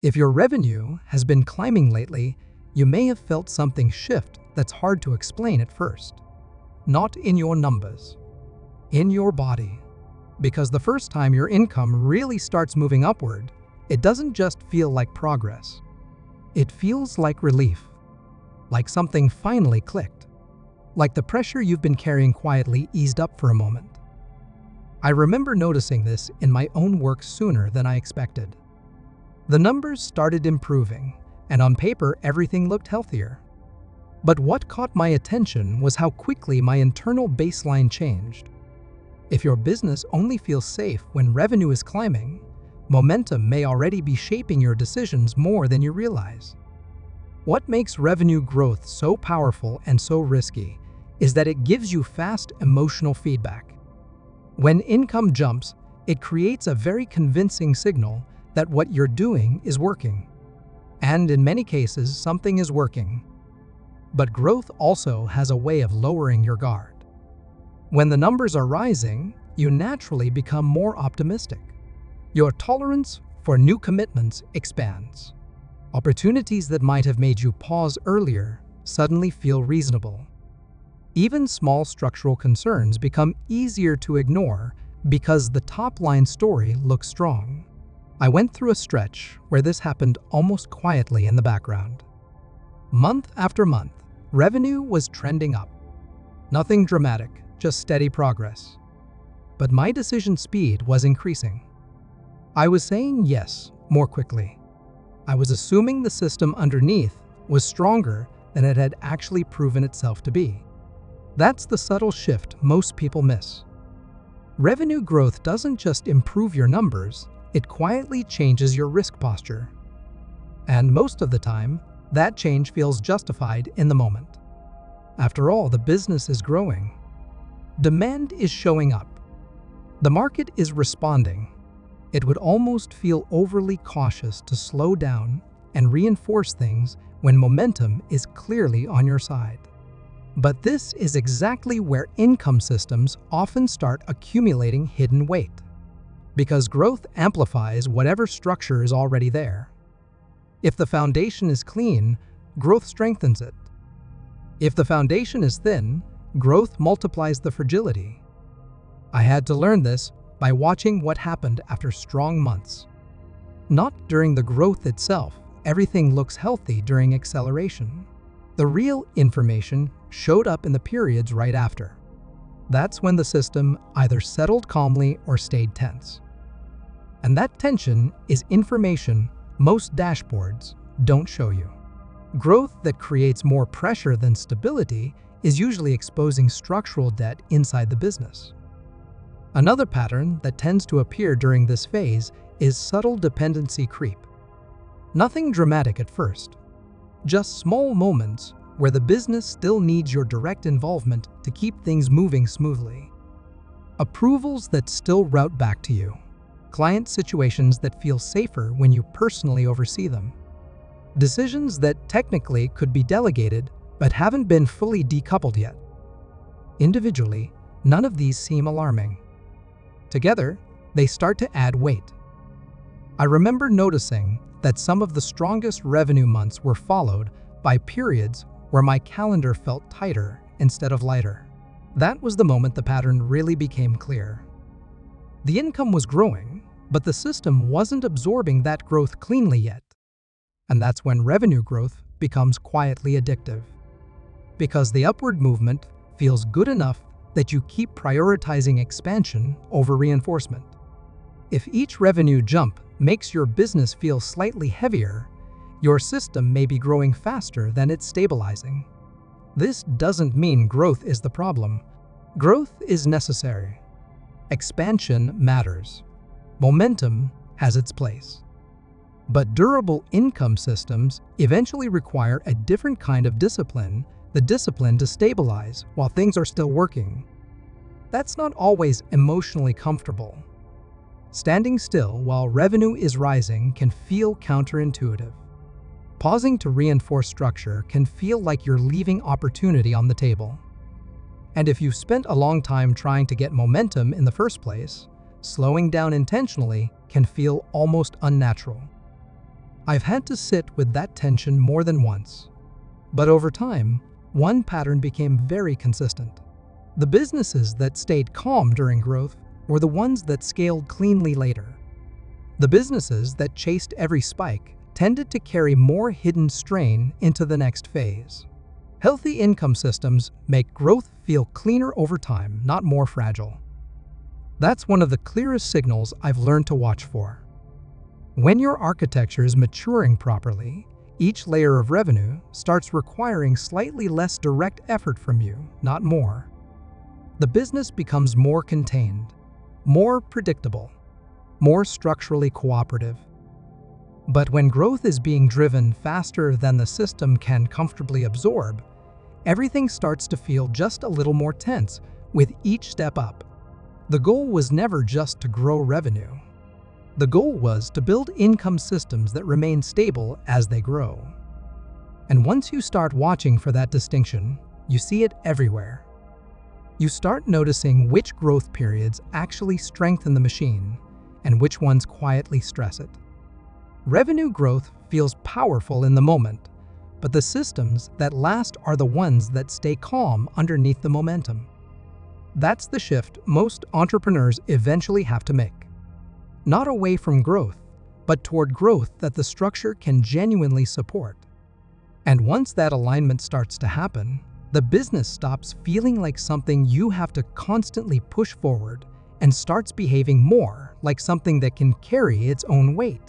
If your revenue has been climbing lately, you may have felt something shift that's hard to explain at first. Not in your numbers, in your body. Because the first time your income really starts moving upward, it doesn't just feel like progress. It feels like relief, like something finally clicked, like the pressure you've been carrying quietly eased up for a moment. I remember noticing this in my own work sooner than I expected. The numbers started improving, and on paper everything looked healthier. But what caught my attention was how quickly my internal baseline changed. If your business only feels safe when revenue is climbing, momentum may already be shaping your decisions more than you realize. What makes revenue growth so powerful and so risky is that it gives you fast emotional feedback. When income jumps, it creates a very convincing signal that what you're doing is working. And in many cases, something is working. But growth also has a way of lowering your guard. When the numbers are rising, you naturally become more optimistic. Your tolerance for new commitments expands. Opportunities that might have made you pause earlier suddenly feel reasonable. Even small structural concerns become easier to ignore because the top-line story looks strong. I went through a stretch where this happened almost quietly in the background. Month after month, revenue was trending up. Nothing dramatic, just steady progress. But my decision speed was increasing. I was saying yes more quickly. I was assuming the system underneath was stronger than it had actually proven itself to be. That's the subtle shift most people miss. Revenue growth doesn't just improve your numbers, it quietly changes your risk posture. And most of the time, that change feels justified in the moment. After all, the business is growing. Demand is showing up. The market is responding. It would almost feel overly cautious to slow down and reinforce things when momentum is clearly on your side. But this is exactly where income systems often start accumulating hidden weight. Because growth amplifies whatever structure is already there. If the foundation is clean, growth strengthens it. If the foundation is thin, growth multiplies the fragility. I had to learn this by watching what happened after strong months. Not during the growth itself, everything looks healthy during acceleration. The real information showed up in the periods right after. That's when the system either settled calmly or stayed tense. And that tension is information most dashboards don't show you. Growth that creates more pressure than stability is usually exposing structural debt inside the business. Another pattern that tends to appear during this phase is subtle dependency creep. Nothing dramatic at first, just small moments where the business still needs your direct involvement to keep things moving smoothly. Approvals that still route back to you. Client situations that feel safer when you personally oversee them. Decisions that technically could be delegated but haven't been fully decoupled yet. Individually, none of these seem alarming. Together, they start to add weight. I remember noticing that some of the strongest revenue months were followed by periods where my calendar felt tighter instead of lighter. That was the moment the pattern really became clear. The income was growing, but the system wasn't absorbing that growth cleanly yet. And that's when revenue growth becomes quietly addictive. Because the upward movement feels good enough that you keep prioritizing expansion over reinforcement. If each revenue jump makes your business feel slightly heavier, your system may be growing faster than it's stabilizing. This doesn't mean growth is the problem. Growth is necessary. Expansion matters. Momentum has its place. But durable income systems eventually require a different kind of discipline, the discipline to stabilize while things are still working. That's not always emotionally comfortable. Standing still while revenue is rising can feel counterintuitive. Pausing to reinforce structure can feel like you're leaving opportunity on the table. And if you've spent a long time trying to get momentum in the first place, slowing down intentionally can feel almost unnatural. I've had to sit with that tension more than once. But over time, one pattern became very consistent. The businesses that stayed calm during growth were the ones that scaled cleanly later. The businesses that chased every spike tended to carry more hidden strain into the next phase. Healthy income systems make growth feel cleaner over time, not more fragile. That's one of the clearest signals I've learned to watch for. When your architecture is maturing properly, each layer of revenue starts requiring slightly less direct effort from you, not more. The business becomes more contained, more predictable, more structurally cooperative. But when growth is being driven faster than the system can comfortably absorb, everything starts to feel just a little more tense with each step up. The goal was never just to grow revenue. The goal was to build income systems that remain stable as they grow. And once you start watching for that distinction, you see it everywhere. You start noticing which growth periods actually strengthen the machine and which ones quietly stress it. Revenue growth feels powerful in the moment, but the systems that last are the ones that stay calm underneath the momentum. That's the shift most entrepreneurs eventually have to make. Not away from growth, but toward growth that the structure can genuinely support. And once that alignment starts to happen, the business stops feeling like something you have to constantly push forward and starts behaving more like something that can carry its own weight.